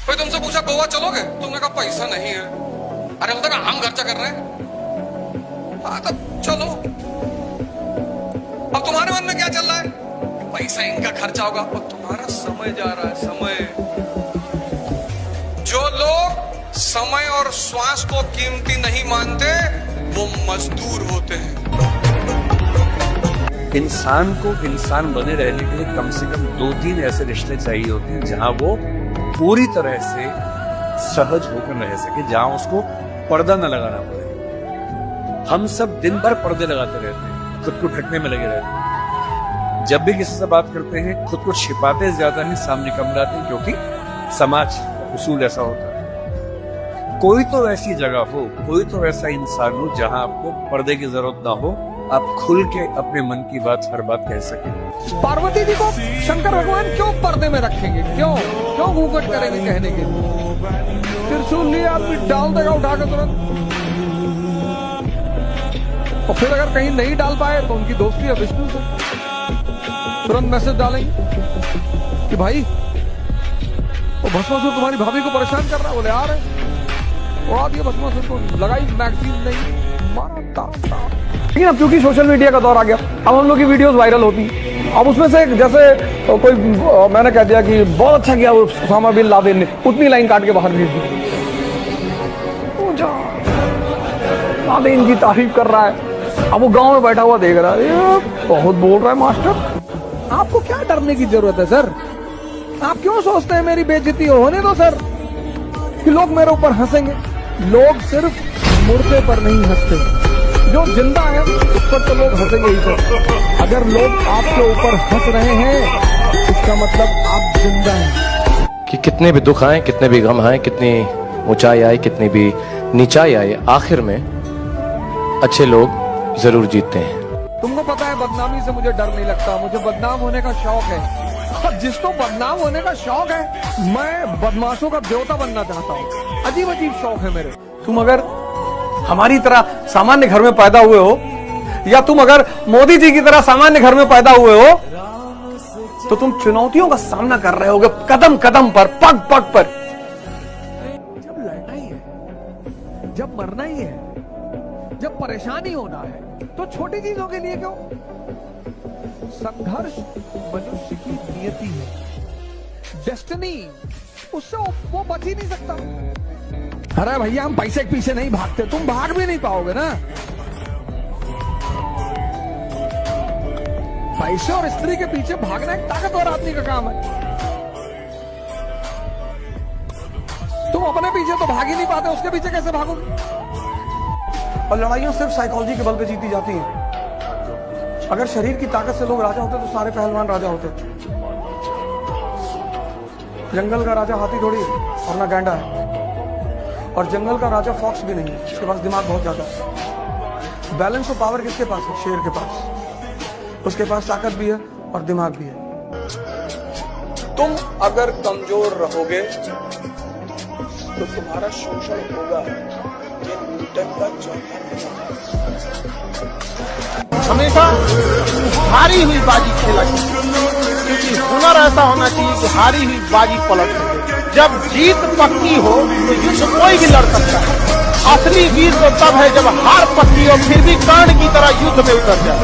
कोई तुमसे पूछा गोवा चलोगे, तुमने कहा पैसा नहीं है। अरे बोलता हम खर्चा कर रहे हैं। हाँ तब चलो। अब तुम्हारे मन में क्या चल रहा है? पैसा इनका खर्चा होगा और तुम्हारा समय जा रहा है। समय, जो लोग समय और श्वास को कीमती नहीं मानते वो मजदूर होते हैं। इंसान को इंसान बने रहने के लिए कम से कम 2-3 ऐसे रिश्ते चाहिए होते हैं जहां वो पूरी तरह से सहज होकर रह सके, जहां उसको पर्दा न लगाना पड़े। हम सब दिन भर पर्दे लगाते रहते हैं, खुद को ढकने में लगे रहते हैं। जब भी किसी से बात करते हैं खुद को छिपाते ज्यादा हैं, सामने कम लाते हैं, क्योंकि समाज उसूल ऐसा होता है। कोई तो ऐसी जगह हो, कोई तो ऐसा इंसान हो जहां आपको पर्दे की जरूरत ना हो, आप खुल के अपने मन की बात हर बात कह सके। पार्वती जी को शंकर भगवान क्यों पर्दे में रखेंगे? क्यों क्यों घूंघट करेंगे कहने के लिए? त्रिशूल लिए आदमी डाल देगा उठाकर तुरंत। और फिर अगर कहीं नहीं डाल पाए तो उनकी दोस्ती है विष्णु से, तुरंत मैसेज डालेंगे कि भाई वो भस्मासुर तुम्हारी भाभी को परेशान कर रहा है। बोले आ रहे उड़ा दिया भस्मासुर को, लगाई मैगजीन नहीं, मारा ताता। लेकिन अब चूंकि सोशल मीडिया का दौर आ गया, अब हम लोग की वीडियोस वायरल होती। अब उसमें से जैसे कोई मैंने कह दिया कि बहुत अच्छा किया उसामा बिन लादेन ने, उतनी लाइन काट के बाहर भेज दी। लादेन की तारीफ कर रहा है, अब वो गांव में बैठा हुआ देख रहा है, बहुत बोल रहा है मास्टर। आपको क्या डरने की जरूरत है सर? आप क्यों सोचते हैं मेरी बेइज्जती होने दो सर, कि लोग मेरे ऊपर हंसेंगे। लोग सिर्फ मुर्दे पर नहीं हंसते, जो जिंदा है उस पर तो लोग हंसेंगे ही सर। अगर लोग आपके ऊपर हंस रहे हैं इसका मतलब आप जिंदा हैं। कि कितने भी दुख आए, कितने भी गम आए, कितनी ऊंचाई आए, कितनी भी नीचाई आए, आखिर में अच्छे लोग जरूर जीतते हैं। तुमको पता है बदनामी से मुझे डर नहीं लगता, मुझे बदनाम होने का शौक है। और जिसको बदनाम होने का शौक है, मैं बदमाशों का देवता बनना चाहता हूँ। अजीब अजीब शौक है मेरे। तुम अगर हमारी तरह सामान्य घर में पैदा हुए हो, या तुम अगर मोदी जी की तरह सामान्य घर में पैदा हुए हो, तो तुम चुनौतियों का सामना कर रहे होगे कदम कदम पर, पग पग पर। जब लड़ना ही है, जब मरना ही है, जब परेशानी होना है, तो छोटी चीजों के लिए क्यों? संघर्ष मनुष्य की नियति है, डेस्टिनी, उससे वो बच ही नहीं सकता। अरे भैया हम पैसे के पीछे नहीं भागते, तुम भाग भी नहीं पाओगे ना। पैसे और स्त्री के पीछे भागना एक ताकतवर आदमी का काम है। तुम अपने पीछे तो भाग ही नहीं पाते, उसके पीछे कैसे भागोगे? और लड़ाइयां सिर्फ साइकोलॉजी के बल पे जीती जाती हैं। अगर शरीर की ताकत से लोग राजा होते तो सारे पहलवान राजा होते। जंगल का राजा हाथी थोड़ी और ना गैंडा है, और जंगल का राजा फॉक्स भी नहीं है, उसके पास दिमाग बहुत ज्यादा है। बैलेंस ऑफ पावर किसके पास है? शेर के पास। उसके पास ताकत भी है और दिमाग भी है। तुम अगर कमजोर रहोगे तो तुम्हारा शोषण होगा। ये न्यूटन का चौथा हमेशा हारी हुई बाजी खेला चाहिए, क्योंकि हुनर ऐसा होना चाहिए कि हारी हुई बाजी पलट सके। जब जीत पक्की हो तो युद्ध कोई भी लड़ सकता है। असली वीर तो तब है जब हार पक्की हो फिर भी कर्ण की तरह युद्ध में उतर जाए।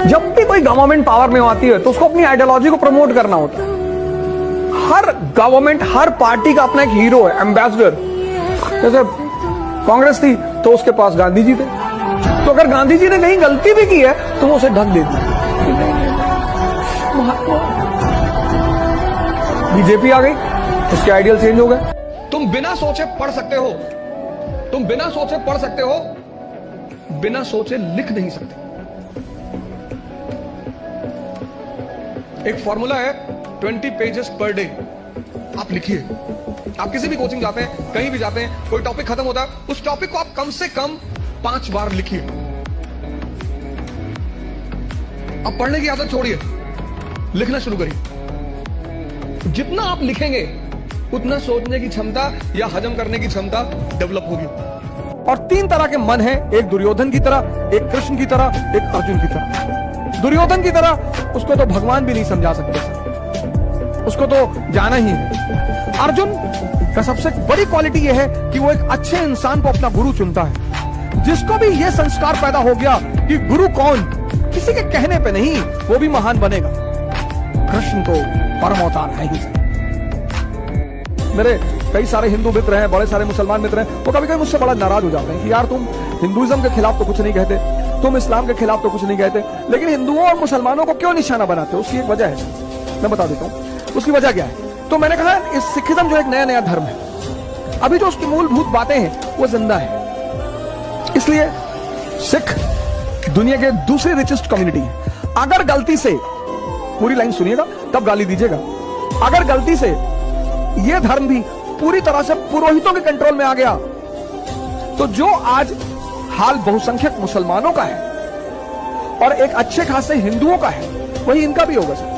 जब भी कोई गवर्नमेंट पावर में आती है तो उसको अपनी आइडियोलॉजी को प्रमोट करना होता है। हर गवर्नमेंट, हर पार्टी का अपना एक हीरो है, एम्बेसडर। जैसे कांग्रेस थी तो उसके पास गांधी जी थे, तो अगर गांधी जी ने कहीं गलती भी की है तो वो उसे ढक देती। बीजेपी आ गई, उसके आइडियल चेंज हो गए। तुम बिना सोचे पढ़ सकते हो, तुम बिना सोचे पढ़ सकते हो, बिना सोचे लिख नहीं सकते। एक फॉर्मूला है 20 पेजेस पर डे, आप लिखिए। आप किसी भी कोचिंग जाते हैं, कहीं भी जाते हैं, कोई टॉपिक खत्म होता है, उस टॉपिक को आप कम से कम 5 बार लिखिए। अब पढ़ने की आदत छोड़िए, लिखना शुरू करिए। जितना आप लिखेंगे उतना सोचने की क्षमता या हजम करने की क्षमता डेवलप होगी। और 3 तरह के मन हैं, एक दुर्योधन की तरह, एक कृष्ण की तरह, एक अर्जुन की तरह। दुर्योधन की तरह उसको तो भगवान भी नहीं समझा सकते। उसको तो जाना ही है। अर्जुन का सबसे बड़ी क्वालिटी यह है कि वो एक अच्छे इंसान को अपना गुरु चुनता है। जिसको भी ये संस्कार पैदा हो गया कि गुरु कौन, किसी के कहने पे नहीं, वो भी महान बनेगा। कृष्ण तो परम अवतार है ही। मेरे कई सारे हिंदू मित्र हैं, बड़े सारे मुसलमान मित्र हैं, वो कभी कभी मुझसे बड़ा नाराज हो जाते हैं कि यार तुम हिंदुइज्म के खिलाफ तो कुछ नहीं कहते, तुम इस्लाम के खिलाफ तो कुछ नहीं कहते, लेकिन हिंदुओं और मुसलमानों को क्यों निशाना बनाते हो? उसकी एक वजह है, मैं बता देता हूं उसकी वजह क्या है। तो मैंने कहा इस सिखिज्म जो एक नया नया धर्म है, अभी जो उसकी मूलभूत बातें हैं वो जिंदा है। इसलिए सिख दुनिया के दूसरी रिचेस्ट कम्युनिटी है। अगर गलती से, पूरी लाइन सुनिएगा तब गाली दीजिएगा, अगर गलती से यह धर्म भी पूरी तरह से पुरोहितों के कंट्रोल में आ गया तो जो आज हाल बहुसंख्यक मुसलमानों का है और एक अच्छे खासे हिंदुओं का है, वही इनका भी होगा सर।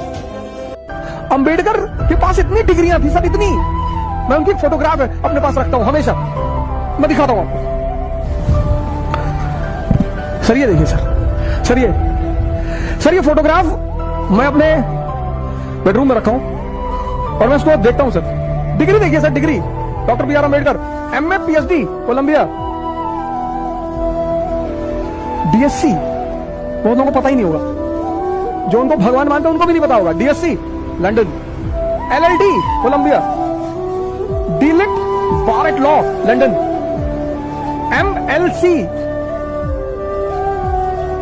अंबेडकर के पास इतनी डिग्रियां थी सर, इतनी, मैं उनकी फोटोग्राफ है अपने पास रखता हूं हमेशा, मैं दिखाता हूं आपको। सर ये देखिए सर ये फोटोग्राफ मैं अपने बेडरूम में रखा हूं और मैं इसको देखता हूं सर। डिग्री देखिए sir, degree doctor B R Ambedkar, MA PhD Columbia, DSc, बहुत लोगों को पता ही नहीं होगा, जो उनको भगवान मानते हैं उनको भी नहीं पता होगा। DSc London, LLD Columbia, DLitt bar at law London, MLC,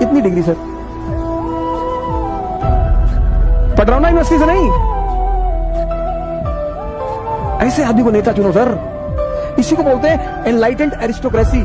इतनी डिग्री सर। पडरौना यूनिवर्सिटी से नहीं, ऐसे आदमी को नेता चुनो सर। इसी को बोलते हैं एनलाइटेंड एरिस्टोक्रेसी।